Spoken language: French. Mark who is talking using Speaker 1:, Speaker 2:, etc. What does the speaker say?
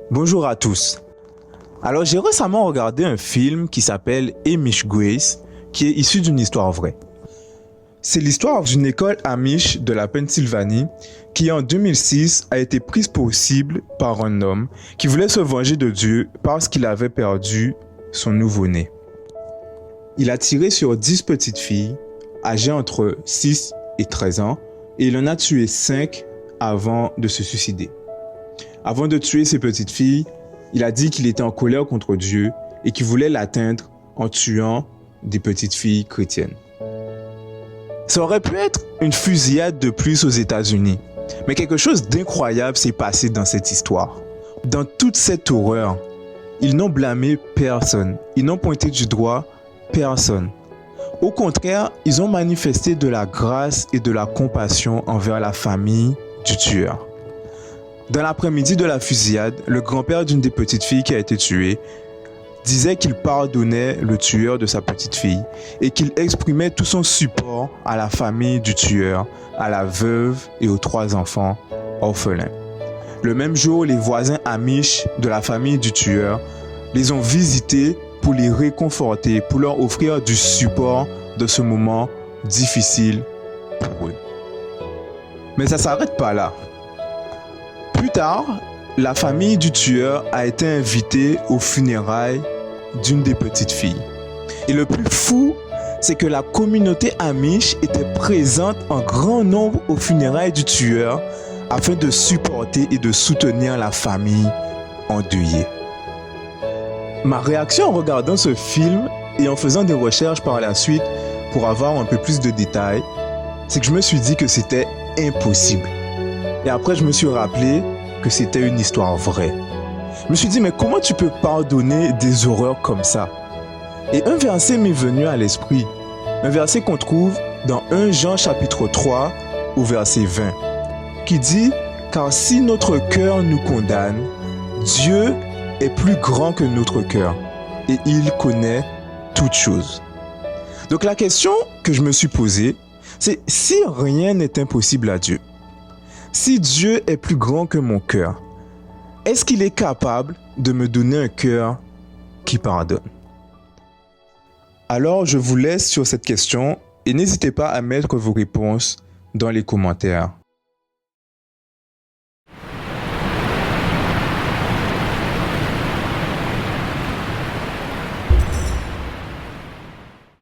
Speaker 1: Bonjour à tous. Alors j'ai récemment regardé un film qui s'appelle Amish Grace, qui est issu d'une histoire vraie. C'est l'histoire d'une école Amish de la Pennsylvanie qui en 2006 a été prise pour cible par un homme qui voulait se venger de Dieu parce qu'il avait perdu son nouveau-né. Il a tiré sur 10 petites filles âgées entre 6 et 13 ans et il en a tué 5 avant de se suicider. Avant de tuer ces petites filles, il a dit qu'il était en colère contre Dieu et qu'il voulait l'atteindre en tuant des petites filles chrétiennes. Ça aurait pu être une fusillade de plus aux États-Unis, mais quelque chose d'incroyable s'est passé dans cette histoire. Dans toute cette horreur, ils n'ont blâmé personne, ils n'ont pointé du doigt personne. Au contraire, ils ont manifesté de la grâce et de la compassion envers la famille du tueur. Dans l'après-midi de la fusillade, le grand-père d'une des petites filles qui a été tuée disait qu'il pardonnait le tueur de sa petite fille et qu'il exprimait tout son support à la famille du tueur, à la veuve et aux 3 enfants orphelins. Le même jour, les voisins amish de la famille du tueur les ont visités pour les réconforter, pour leur offrir du support de ce moment difficile pour eux. Mais ça ne s'arrête pas là. Plus tard, la famille du tueur a été invitée aux funérailles d'une des petites filles. Et le plus fou, c'est que la communauté Amish était présente en grand nombre aux funérailles du tueur afin de supporter et de soutenir la famille endeuillée. Ma réaction en regardant ce film et en faisant des recherches par la suite pour avoir un peu plus de détails, c'est que je me suis dit que c'était impossible. Et après, je me suis rappelé que c'était une histoire vraie. Je me suis dit, mais comment tu peux pardonner des horreurs comme ça? Et un verset m'est venu à l'esprit. Un verset qu'on trouve dans 1 Jean chapitre 3 au verset 20, qui dit, « Car si notre cœur nous condamne, Dieu est plus grand que notre cœur et il connaît toutes choses. » Donc la question que je me suis posée, c'est si rien n'est impossible à Dieu, si Dieu est plus grand que mon cœur, est-ce qu'il est capable de me donner un cœur qui pardonne? Alors, je vous laisse sur cette question et n'hésitez pas à mettre vos réponses dans les commentaires.